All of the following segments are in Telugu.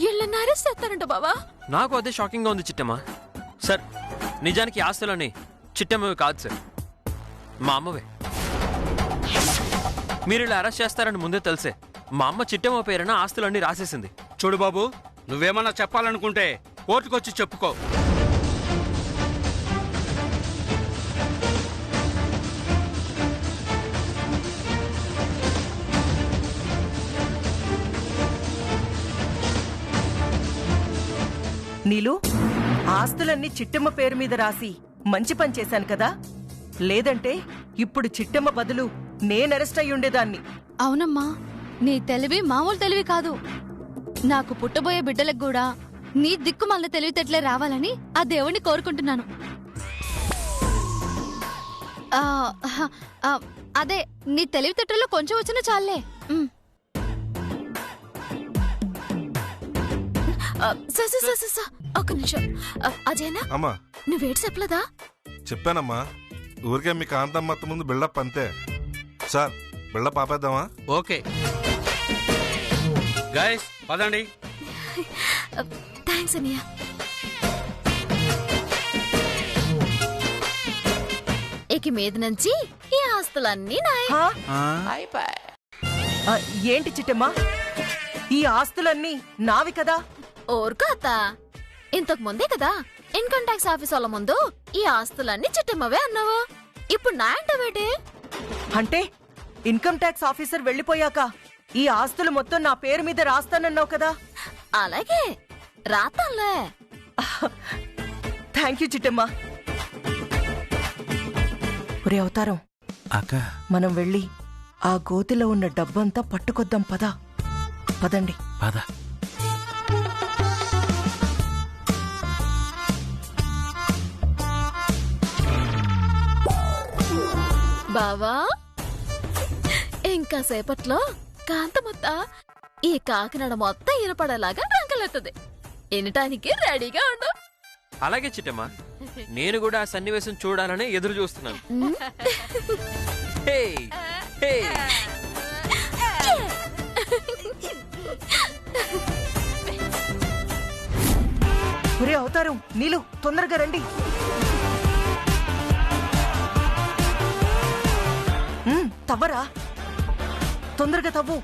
వీళ్ళని అరెస్ట్ చేస్తారంట బావా. నాకు అదే షాకింగ్ గా ఉంది చిట్టమ్మ. సార్, నిజానికి ఆస్తులని చిట్టమ్మవి కాదు సార్, మా అమ్మవే. మీరు ఇలా అరెస్ట్ చేస్తారని ముందే తెలిసే మా అమ్మ చిట్టమ్మ పేరున ఆస్తులన్నీ రాసేసింది. చూడు బాబు, నువ్వేమన్నా చెప్పాలనుకుంటే కోర్టుకొచ్చి చెప్పుకో. నీలు, ఆస్తులన్నీ చిట్టమ్మ పేరు మీద రాసి మంచి పని చేశాను కదా. లేదంటే ఇప్పుడు చిట్టమ్మ బదులు నేను అరెస్ట్ అయి ఉండేదాన్ని. అవునమ్మా, నీ తెలివి మామూలు తెలివి కాదు. నాకు పుట్టబోయే బిడ్డలకు కూడా నీ దిక్కుమాల తెలివితేటలే రావాలని ఆ దేవుణ్ణి కోరుకుంటున్నాను. అదే నీ తెలివితేటల్లో కొంచెం వచ్చినా చాలే. ఒక్క నిమిషం. అజయనా, అమ్మా నువ్వేటి చెప్పలేదా? చెప్పానమ్మా, ఊరికే మీ కాంతమ్మ మొత్తం ముందు బిల్డప్ అంతే. సార్, బిల్డప్ ఆపేద్దామా? ఓకే గైస్, పదండి. థ్యాంక్స్ అనియా. ఇక మీద నుంచి ఈ ఆస్తులన్నీ నాయే. ఏంటి చిట్టమ్మ, ఈ ఆస్తులన్నీ నావి కదా? ఓర్కో అత్త, ఇంతకు ముందే కదా ఇన్కమ్ ట్యాక్స్ ఆఫీస్ వాళ్ళ ముందు ఈ ఆస్తులన్నీ చిట్టమ్మవే అన్నావు. ఇప్పుడు నా అంటవేటి? అంటే ఇన్కమ్ ట్యాక్స్ ఆఫీసర్ వెళ్ళిపోయాక ఈ ఆస్తులు మొత్తం నా పేరు మీద రాస్తానన్నావు కదా? అలాగే రాతాన్లే. Thank you Chittamma. ఒరే అవతారం, అక్క మనం వెళ్ళి ఆ గోతిలో ఉన్న డబ్బంతా పట్టుకొద్దాం. పదండి. పద. బావా, ఇంకా సేపట్లో కాంతమొత్త ఈ కాకినాడ మొత్తం ఈనపడేలాగా రంకలెత్తది. వినటానికి రెడీగా ఉండు. అలాగే చిట్టమ్మ, నేను కూడా ఆ సన్నివేశం చూడాలని ఎదురు చూస్తున్నాను. హే, హే. ఒరే అవతారం, నీలు, తొందరగా రండి. తవ్వరా, తొందరగా తవ్వు.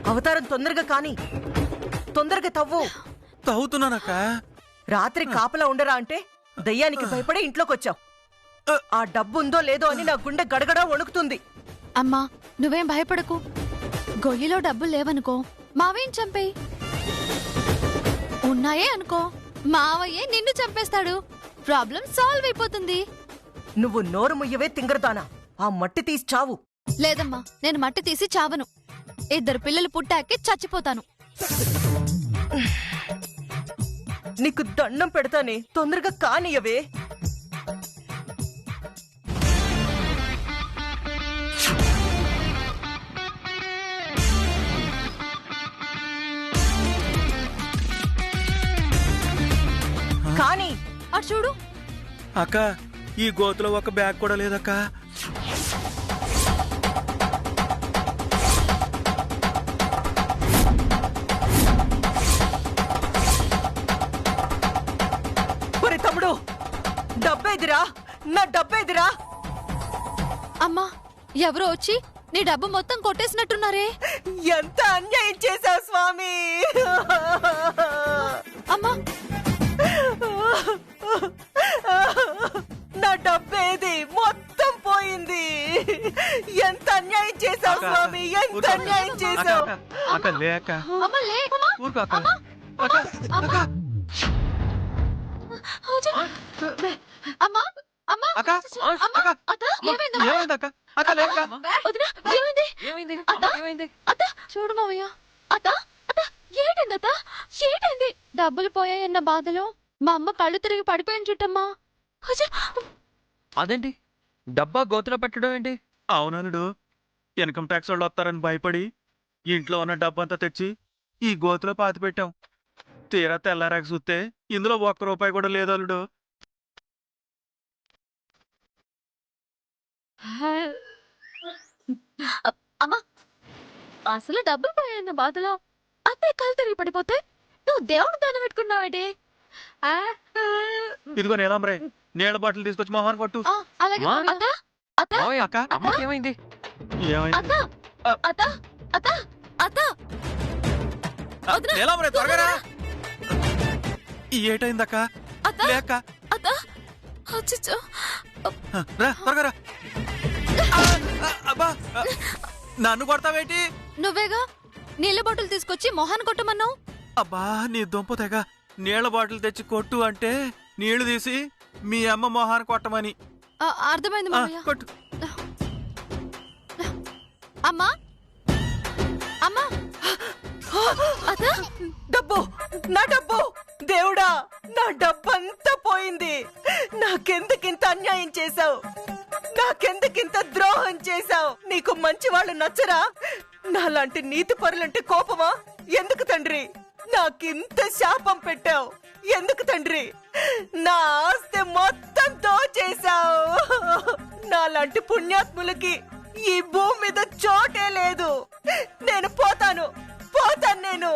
అవతారం, తొందరగా కాని, తొందరగా తవ్వు. తవ్వుతున్నానక్క. రాత్రి కాపలా ఉండరా అంటే దయ్యానికి భయపడే ఇంట్లోకొచ్చావు. ఆ డబ్బు ఉందో లేదో అని నా గుండె గడగడా వణుకుతుంది. అమ్మా, నువ్వేం భయపడకు. గొయ్యిలో డబ్బులు లేవనుకో, మావేం చంపేయి. ఉన్నాయే అనుకో, మావయ్యే నిన్ను చంపేస్తాడు. ప్రాబ్లం సాల్వ్ అయిపోతుంది. నువ్వు నోరు ముయ్యవే తింగరదానా. ఆ మట్టి తీసి చావు. లేదమ్మా, నేను మట్టి తీసి చావను. 2 పిల్లలు పుట్టాకే చచ్చిపోతాను. నీకు దండం పెడతానే, తొందరగా కానియవే. కానీ అటు చూడు. అక్క, ఈ గోతులో ఒక బ్యాగ్ కూడా లేదక్క. ఒరే తమ్ముడు, డబ్బేదిరా, నా డబ్బేదిరా. అమ్మా, ఎవరో వచ్చి నీ డబ్బు మొత్తం కొట్టేసినట్టున్నారే. ఎంత అన్యాయం చేశావు స్వామి. అమ్మా, నా డబ్బేది మొత్తం పోయింది. ఎంత అన్యాయం చేశావు స్వామి, ఎంత అన్యాయం చేశావు. అక్క లే అక్క. అమ్మా, లే. ఊరుకో అక్క. అక్క, అక్క. అమ్మా, అమ్మా, అక్క, అక్క. అత్త, ఏమైందమ్మా? ఏమైంది అక్క? అక్క లే అక్క. వదినా, ఏమైంది? అత్త, చూడు మావయ్య. అత్త, ఏటైంది అత్త? ఏటైంది? డబ్బులు పోయాయన్న బాధలో మా అమ్మ కళ్ళు తిరిగి పడిపోయాను చుట్టమ్మా. అదేంటి, డబ్బా గోతులో పెట్టడం ఏంటి? అవుననుడు, ఇన్కమ్ ట్యాక్స్ వాళ్ళు వస్తారని భయపడి ఇంట్లో ఉన్న డబ్బంతా తెచ్చి ఈ గోతులో పాతి పెట్టాం. తీరా తెల్లారాక చూస్తే ఇందులో ఒక్క రూపాయి కూడా లేదు అల్లుడు. అమ్మా అసలు డబ్బులు పోయాయన్న బాధలో అత్తయ్య కళ్ళు తిరిగి పడిపోతే నువ్వు దేవుడు దాన్ని పెట్టుకున్నావేటి? ఇదిగో నీలాంబరే, నీళ్ళ బాటిల్ తీసుకొచ్చి మొహాన్ని కొట్టు. అలాగే మా? అత్త అత్త మావయ్య, అక్క అమ్మకి ఏమైంది? ఏమైంది? అత్త అత్త అత్త అత్త వదినా, నీలాంబరే త్వరగా రా. ఏటైందక్క? అత్త లేక అత్త అచ్చచ్చో. రా త్వరగా రా. అబ్బా, నన్ను కొడతావేటి? నువ్వేగా నీళ్ళ బాటిల్ తీసుకొచ్చి మొహాన్ని కొట్టమన్నావు. అబ్బా నీ దుంప తెగ. నీళ్ల బాటిల్ తెచ్చి కొట్టు అంటే నీళ్లు తీసి మీ అమ్మ మొహాన్ని కొట్టమని. అర్థమైంది ఆ, మావయ్య. కొట్టు. అమ్మా అమ్మా అత్త డబ్బు, నా డబ్బు! దేవుడా, నా డబ్బంతా పోయింది. నాకెందుకింత అన్యాయం చేశావు? నాకెందుకింత ద్రోహం చేశావు? నీకు మంచి వాళ్ళు నచ్చరా? నాలాంటి నీతి పరులంటే కోపమా? ఎందుకు తండ్రి నాకింత శాపం పెట్టావు? ఎందుకు తండ్రి నా ఆస్తి మొత్తం దోచేశావు? నాలాంటి పుణ్యాత్ములకి ఈ భూమి మీద చోటే లేదు. నేను పోతాను నేను.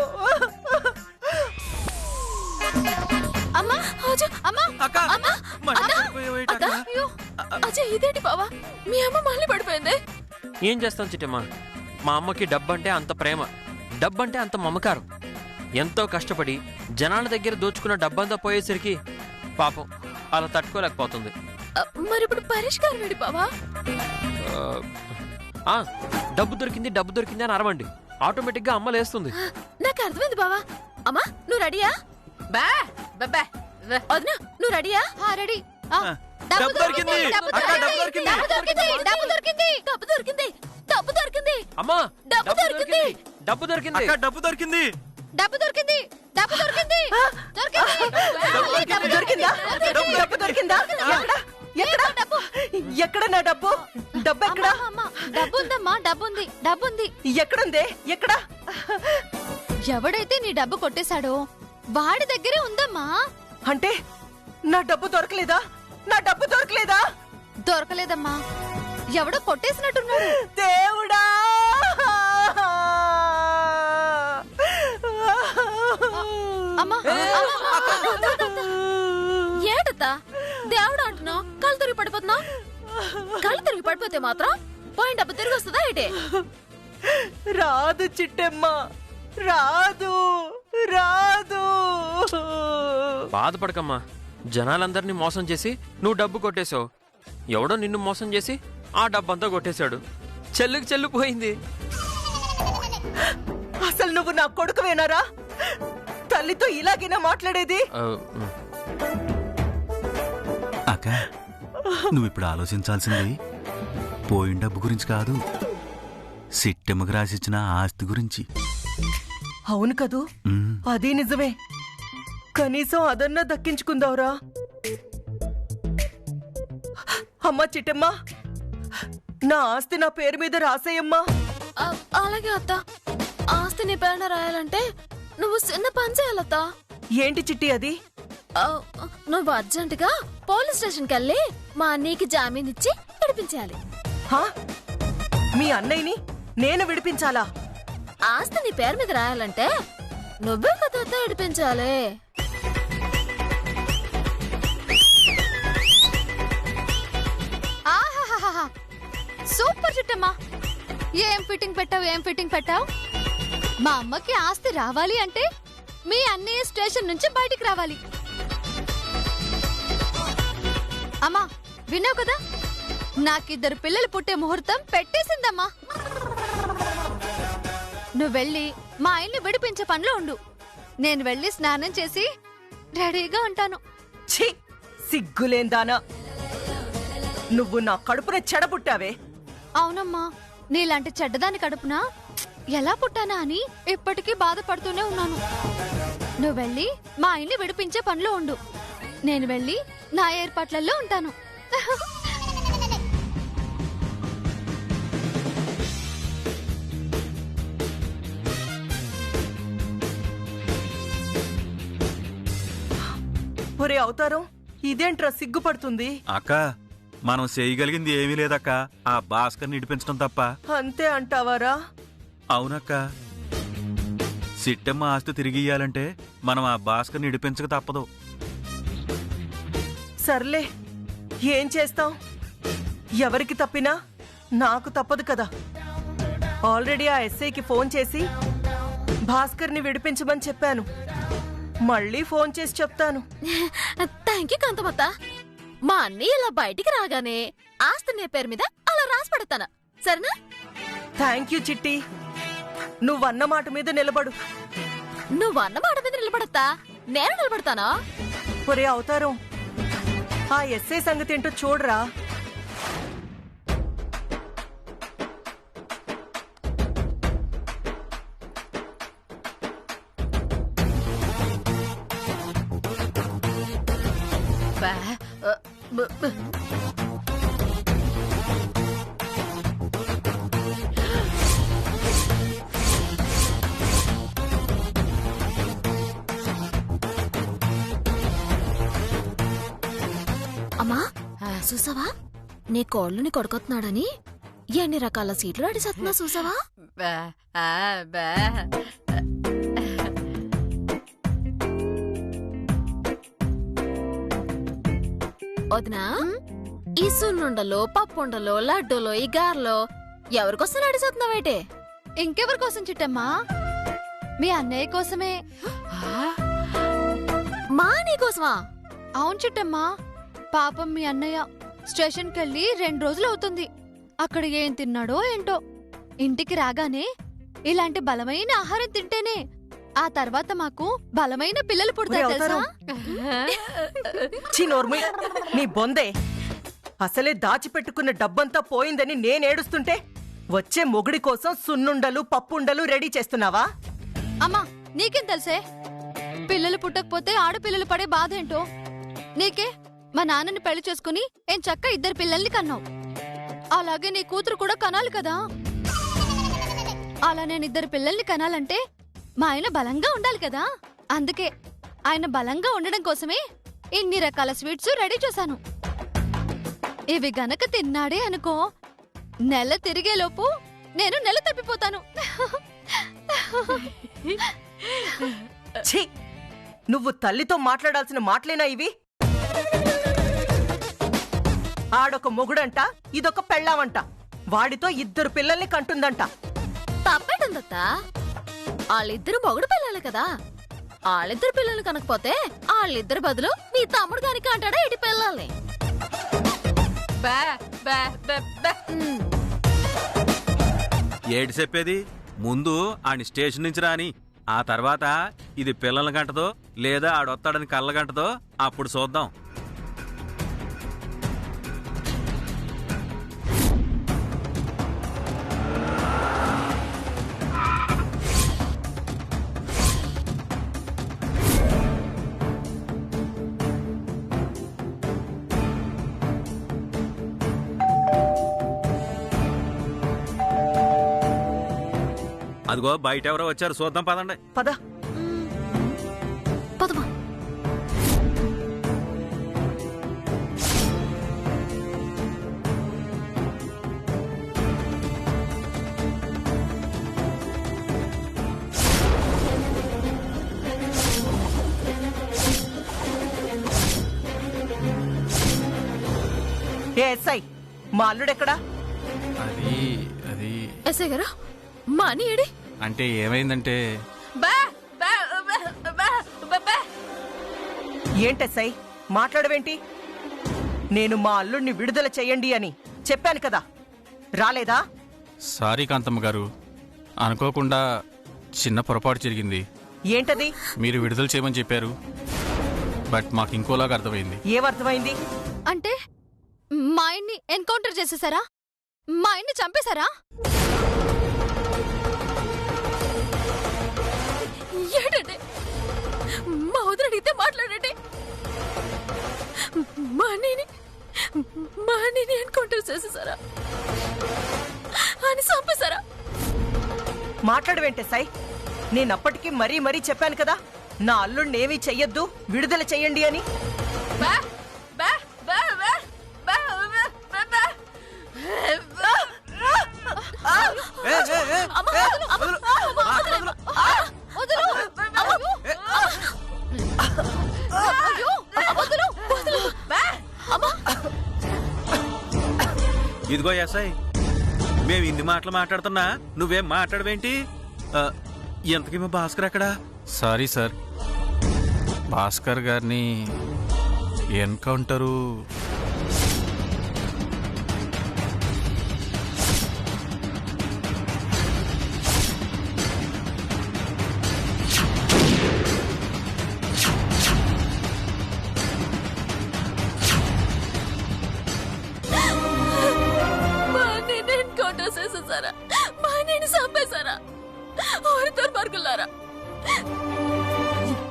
అమ్మా అజయ్, అమ్మా అక్క, అమ్మా మళ్ళీ అత్త, పడిపోయావేటి అత్త, అక్క? అయ్యో, అజయ్ ఇదేంటి బావా, మీ అమ్మ మళ్ళీ పడిపోయింది. ఏం చేస్తాం చిట్టమ్మా, మా అమ్మకి డబ్బంటే అంత ప్రేమ, డబ్బంటే అంత మమకారం. ఎంతో కష్టపడి జనాల దగ్గర దోచుకున్న డబ్బంతా పోయేసరికి పాపం అలా తట్టుకోలేకపోతుంది. మరి ఇప్పుడు పరిష్కారం ఏంటి బావా? డబ్బు దొరికింది అని అరవండి, ఆటోమేటిక్ గా అమ్మ లేస్తుంది. నాకు అర్థమైంది బావా. అమ్మా నువ్వు రెడీయా? బా బాబా వదినా నువ్వు రెడీయా? రెడీ. డబ్బు దొరికింది అక్క, డబ్బు దొరికింది. డబ్బు దొరికింది. అమ్మా డబ్బు దొరికింది. డబ్బు దొరికింది. అక్క డబ్బు దొరికింది. డబ్బు దొరికింది. డబ్బు దొరికింది. దొరికిందా? డబ్బు దొరికిందా? ఎక్కడ? ఎక్కడ నా డబ్బు? డబ్బు ఎక్కడ? డబ్బు ఉందమ్మా, డబ్బుంది, డబ్బుంది. ఎక్కడుంది? ఎక్కడ? ఎవడైతే నీ డబ్బు కొట్టేశాడో వాడి దగ్గరే ఉందమ్మా. అంటే నా డబ్బు దొరకలేదా? నా డబ్బు దొరకలేదా? దొరకలేదమ్మా, ఎవడో కొట్టేసినట్టున్నాడు. దేవుడా! అమ్మా ఏటత్తా దేవుడు అంటున్నావు, కళ్ళు తిరిగి పడిపోతున్నా. కళ్ళు తిరిగి పడిపోతే మాత్రం పోయిన డబ్బు తిరిగి వస్తుందా ఏంటి? రాదు చిట్టమ్మ, రాదు. బాధపడకమ్మా, జనాలందరినీ మోసం చేసి నువ్వు డబ్బు కొట్టేశావు. ఎవడో నిన్ను మోసం చేసి ఆ డబ్బంతా కొట్టేశాడు. చెల్లుకి చెల్లు పోయింది. అసలు నువ్వు నా కొడుకువేనారా? తల్లితో ఇలాగైనా మాట్లాడేది? అక్క, నువ్వు ఇప్పుడు ఆలోచించాల్సింది పోయిన డబ్బు గురించి కాదు, సిట్టెమ్మకు రాసిచ్చిన ఆస్తి గురించి. అవును కదూ, అదే నిజమే. కనీసం అదన్నా దక్కించుకుందావురా. అమ్మా చిట్టమ్మా, నా ఆస్తి నా పేరు మీద రాసేయమ్మా. అలాగే అత్త, ఆస్తి నీ పేరున రాయాలంటే నువ్వు చిన్న పని చేయాలత్తా. ఏంటి చిట్టి అది? నువ్వు అర్జెంటుగా పోలీస్ స్టేషన్కి వెళ్ళి మా అన్నయ్యకి జామీన్ ఇచ్చి విడిపించాలి. మీ అన్నయ్యని నేను విడిపించాలా? ఆస్తి నీ పేరు మీద రాయాలంటే నువ్వే కదా విడిపించాలి. ఆహాహాహా, సూపర్ చిట్టమ్మా. ఏం ఫిట్టింగ్ పెట్టావు. మా అమ్మకి ఆస్తి రావాలి అంటే మీ అన్నయ్య స్టేషన్ నుంచి బయటికి రావాలి. అమ్మా విన్నావు కదా, నాకిద్దరు పిల్లలు పుట్టే ముహూర్తం పెట్టేసిందమ్మా. నువ్వు వెళ్ళి మా ఆయన్ని విడిపించే పనిలో ఉండు. నేను వెళ్ళి స్నానం చేసి రెడీగా ఉంటాను. ఛీ, సిగ్గులేందానా, నువ్వు నా కడుపున చెడబుట్టావే. అవునమ్మా, నీలాంటి చెడ్డదాని కడుపున ఎలా పుట్టానా అని ఇప్పటికీ బాధపడుతూనే ఉన్నాను. నువ్వు వెళ్ళి మా ఆయన్ని విడిపించే పనిలో ఉండు. నేను వెళ్ళి నా ఏర్పాట్లలో ఉంటాను. ఒరే అవతారం, ఇదేంట్రా సిగ్గుపడుతుంది? అక్క మనం చేయగలిగింది ఏమీ లేదక్క, ఆ భాస్కర్ని ఇడిపించడం తప్ప. అంతే అంటావారా? అవునక్క, సిట్టమ్మ ఆస్తి తిరిగి ఇయ్యాలంటే మనం ఆ భాస్కర్ని ఇడిపించక తప్పదు. సర్లే, ఏం చేస్తాం? ఎవరికి తప్పినా నాకు తప్పదు కదా. ఆల్రెడీ ఆ ఎస్ఐకి ఫోన్ చేసి భాస్కర్ని విడిపించమని చెప్పాను. మళ్ళీ ఫోన్ చేసి చెప్తాను. థ్యాంక్ యూ కాంతమత్త. మా అన్నయ్య ఇలా బయటికి రాగానే ఆస్తి నీ పేరు మీద అలా రాసి పెడతాను, సరేనా? థ్యాంక్ యూ చిట్టి. నువ్వన్న మాట మీద నిలబడు. నువ్వన్న మాట మీద నిలబడతా, నేను నిలబడతానా? ఒరే అవతారం, ఆ ఎస్ఐ సంగతి ఏంటో చూడరా. అమ్మా చూసావా, నీ కోళ్ళని కొడుకొస్తున్నాడని ఎన్ని రకాల సీట్లు అడిసేస్తున్నా చూసావా? వదినా, ఈ సున్నుండలో, పప్పుండలో, లడ్డూలో, ఈ గారెలో ఎవరికోసం అడిసేస్తున్నావేటే? ఇంకెవరి కోసం చిట్టమ్మా? మీ అన్నయ్య కోసమే. మా నీకోసమా? అవును చిట్టమ్మా, పాపం మీ అన్నయ్య స్టేషన్కి వెళ్ళి 2 రోజులు అవుతుంది. అక్కడ ఏం తిన్నాడో ఏంటో. ఇంటికి రాగానే ఇలాంటి బలమైన ఆహారం తింటేనే ఆ తర్వాత మాకు బలమైన పిల్లలు పుడతారు తెలుసా? చిన్నోర్మి, నీ బొందే. అసలే దాచిపెట్టుకున్న డబ్బంతా పోయిందని నేనేడుస్తుంటే వచ్చే మొగుడి కోసం సున్నుండలు, పప్పుండలు రెడీ చేస్తున్నావా? అమ్మా నీకేం తెలుసే? పిల్లలు పుట్టకపోతే ఆడపిల్లలు పడే బాధ ఏంటో. నీకే మా నాన్నని పెళ్లి చేసుకుని ఏం చక్క 2 పిల్లల్ని కన్నావు. అలాగే నీ కూతురు కూడా కనాలి కదా. అలా నేను 2 పిల్లల్ని కనాలంటే మా ఆయన బలంగా ఉండాలి కదా. అందుకే ఆయన బలంగా ఉండడం కోసమే ఇన్ని రకాల స్వీట్స్ రెడీ చేశాను. ఇవి గనక తిన్నాడే అనుకో, నెల తిరిగేలోపు నేను నెల తప్పిపోతాను. ఛీ, నువ్వు తల్లితో మాట్లాడాల్సిన మాటలేనా ఇవి? ఆడొక మొగుడంట, ఇదొక పెళ్ళామంట. వాడితో 2 పిల్లల్ని కంటుందంట. తప్పేటుందత్త, వాళ్ళిద్దరు మొగుడు పిల్లలు కదా. వాళ్ళిద్దరు పిల్లలు కనకపోతే వాళ్ళిద్దరు బదులు నీ తమ్ముడు గారికి అంటాడా ఇటు పిల్లల్ని? ఏడు చెప్పేది, ముందు ఆడి స్టేషన్ నుంచి రాని, ఆ తర్వాత ఇది పిల్లల గంటదో లేదా ఆడొత్తాడని కళ్ళ గంటదో అప్పుడు చూద్దాం. అదిగో బయట ఎవరో వచ్చారు, చూద్దాం పదండి. పద. పదమా. ఏ ఎస్ఐ, మా అల్లుడెక్కడా? అది ఎస్ఐ గారు, మా అని ఏడి? అంటే ఏమైందంటే ఏంటెస్ఐ మాట్లాడవేంటి? నేను మా అల్లుడిని విడుదల చెయ్యండి అని చెప్పాను కదా, రాలేదా? సారీ కాంతమ్మ గారు, అనుకోకుండా చిన్న పొరపాటు జరిగింది. ఏంటది? మీరు విడుదల చేయమని చెప్పారు, బట్ మాకు ఇంకోలాగా అర్థమైంది. ఏమర్థమైంది? అంటే మా ఆయన్ని ఎన్కౌంటర్ చేసేసారా? మా ఆయన్ని చంపేశారా? ఏంటంటే మా వదిన అడిగితే మాట్లాడండి. మా అన్నయ్యని ఎన్కౌంటర్ చేసేసారా అని చంపేశారా? మాట్లాడవేంటే సై? నేనప్పటికీ మరీ మరీ చెప్పాను కదా, నా అల్లుడినేమీ చెయ్యొద్దు, విడుదల చెయ్యండి అని. ఇదిగో ఎస్ఐ, మేము ఇన్ని మాటలు మాట్లాడుతున్నా నువ్వేం మాట్లాడవేంటి? ఎంతకేమో భాస్కర్ ఎక్కడా? సారీ సార్, భాస్కర్ గారిని ఎన్కౌంటరు చేసేసారా? మా నేను చంపేశారా? దుర్మార్గులారా,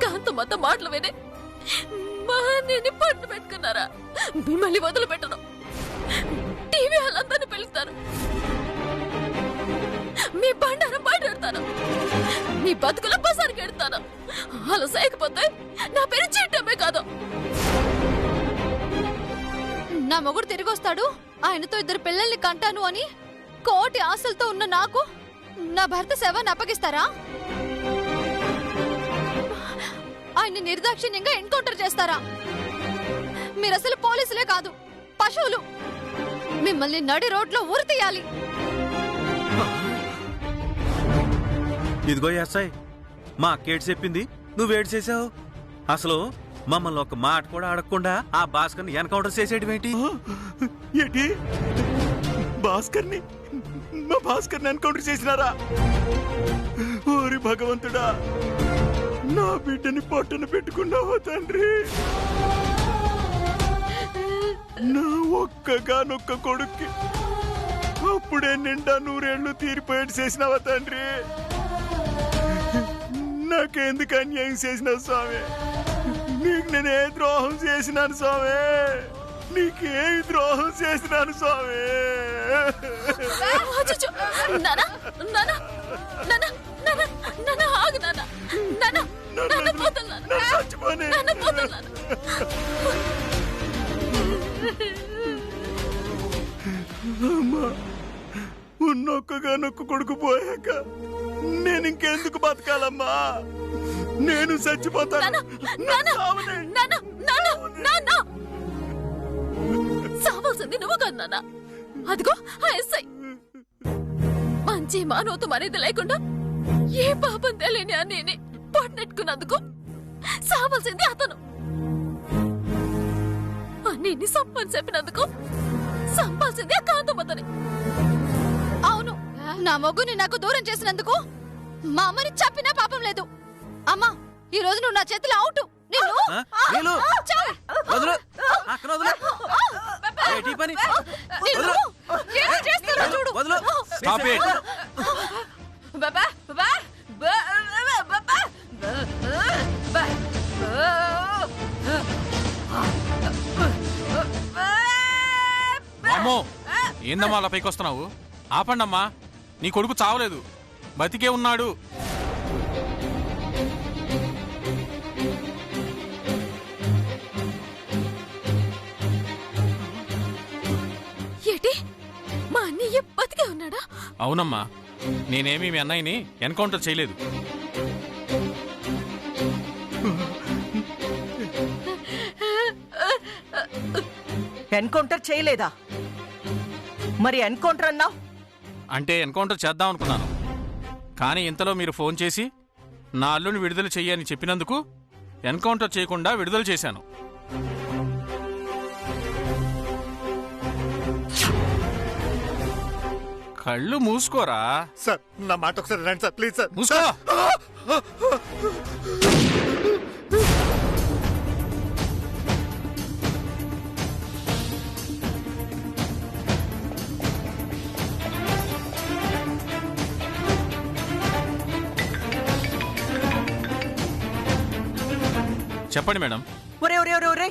కాంత మొత్తం మాటలు వినే మా నేను పట్టు పెట్టుకున్నారా? మిమ్మల్ని వదిలిపెట్టను. టీవీ వాళ్ళందరినీ పిలుస్తాను, మీ బండారం బయటెడతాను, మీ బతుకుల బసారికి ఎడతాను. అలా చేయకపోతే నా పేరు చీటమే కాదు. నా మొగుడు తిరిగి వస్తాడు, ఆయనతో 2 పిల్లల్ని కంటాను అని కోటి ఆశలతో ఉన్న నాకు నా భర్త శవాన్ని అప్పగిస్తారా? ఆయన నిర్దాక్షిణ్యంగా ఎన్కౌంటర్ చేస్తారా? మీరసలు పోలీసులే కాదు, పశువులు. మిమ్మల్ని నడి రోడ్లో ఊరి తీయాలి. ఇదిగో ఎస్ఐ, మా అక్కేడు చెప్పింది, నువ్వేడు చేసావు. అసలు మమ్మల్ని ఒక మాట కూడా అడగకుండా ఆ భాస్కర్ని ఎన్కౌంటర్ చేసేయడం ఏంటి? భాస్కర్ని మా భాస్కర్ని ఎన్కౌంటర్ చేసినారా? ఓరి భగవంతుడా, నా బిడ్డని పొట్టను పెట్టుకున్నావా తండ్రి? నా ఒక్కగానొక్క కొడుక్కి అప్పుడే నిండా 100 ఏళ్ళు తీరిపోయేట్టు చేసినావా తండ్రి? నాకెందుకు అన్యాయం చేసినావు స్వామి? నీకు నేనే ద్రోహం చేసినాను స్వామి? నీకేమి ద్రోహం చేసినాను స్వామి? అమ్మా, ఉన్నొక్కగానొక్క కొడుకు పోయాక నేను ఇంకెందుకు బతకాలమ్మా? నేను చచ్చిపోతాను. సావాల్సింది నువ్వు కాదు నాన్న. అదిగో ఆ ఎస్ఐ మంచి మానవత మర్యాద లేకుండా ఏ పాపం తెలియని అని పట్టనెట్టుకున్నందుకు సావాల్సింది అతను. అన్ని సంపని చెప్పినందుకు సంపాల్సింది ఆ కాంతమ్మతని. అవును, నా మొగ్గుని నాకు దూరం చేసినందుకు మా అమ్మని చంపినా పాపం లేదు. అమ్మా, ఈ రోజు నువ్వు నా చేతిలో అవుట్. అమ్మో, ఏందమ్మా అలా పైకి వస్తున్నావు? ఆపండమ్మా, నీ కొడుకు చావలేదు, బతికే ఉన్నాడు. ఏంటి, మా అన్నయ్య బతికే ఉన్నాడా? అవునమ్మా, నేనేమి మీ అన్నయ్యని ఎన్కౌంటర్ చేయలేదు. ఎన్కౌంటర్ చేయలేదా? మరి ఎన్కౌంటర్ అన్నావు? అంటే ఎన్కౌంటర్ చేద్దాం అనుకున్నాను, కానీ ఇంతలో మీరు ఫోన్ చేసి నా అల్లుని విడుదల చెయ్యని చెప్పినందుకు ఎన్కౌంటర్ చేయకుండా విడుదల చేశాను. కళ్ళు మూసుకోరా. సార్, నా మాట ఒకసారి రండి సార్, ప్లీజ్ సార్. మూసుకో. చెప్పండి మేడం. ఒరే ఒరే ఒరే ఒరే,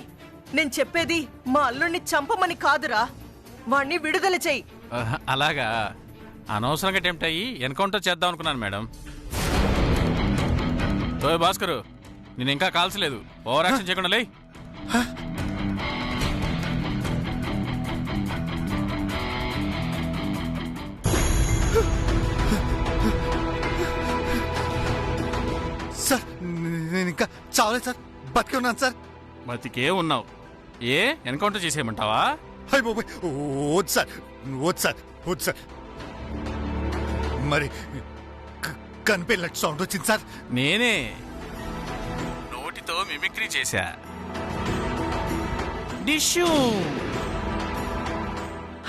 నేను చెప్పేది మా అల్లుడిని చంపమని కాదురా, వాణ్ణి విడుదల చెయ్యి. అలాగా, అనవసరంగా టెంప్ట్ అయ్యి ఎన్కౌంటర్ చేద్దాం అనుకున్నాను మేడం. ఓ భాస్కరు, నేను ఇంకా కాల్చలేదు. ఓవర్ యాక్షన్ చేయకుండా లే. సార్ నేను ఇంకా చావలేదు సార్, బతికే ఉన్నాను సార్. బతికే ఉన్నావు. ఏ ఎన్కౌంటర్ చేసేయమంటావా? అయ్య బాబోయ్, వద్దు సార్, వద్దు సార్, వద్దు సార్. మరి కనిపెళ్ళినట్టు సౌండ్ వచ్చింది సార్. నేనే నోటితో మిమిక్రీ చేశా. డిష్యూ.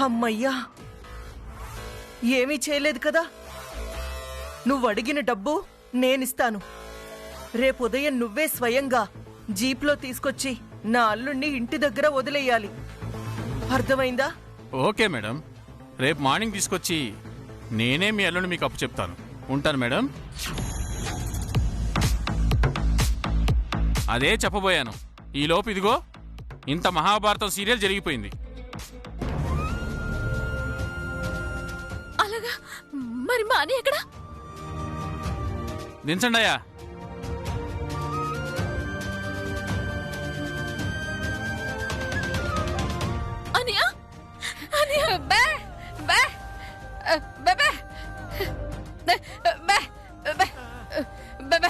అమ్మయ్యా, ఏమీ చేయలేదు కదా. నువ్వు అడిగిన డబ్బు నేనిస్తాను. రేపు ఉదయం నువ్వే స్వయంగా జీప్లో తీసుకొచ్చి నా అల్లుణ్ణి ఇంటి దగ్గర వదిలేయాలి. అర్థమైందా? ఓకే మేడం, రేపు మార్నింగ్ తీసుకొచ్చి నేనే మీ అల్లుని మీకు అప్పు చెప్తాను. ఉంటాను మేడం. అదే చెప్పబోయాను. ఈ లోపు ఇదిగో ఇంత మహాభారతం సీరియల్ జరిగిపోయింది. అలాగా? మరి మా అని ఎక్కడ? దించండి అయ్యా. అనియా, అనియా, బే బే బే బే బే బే బే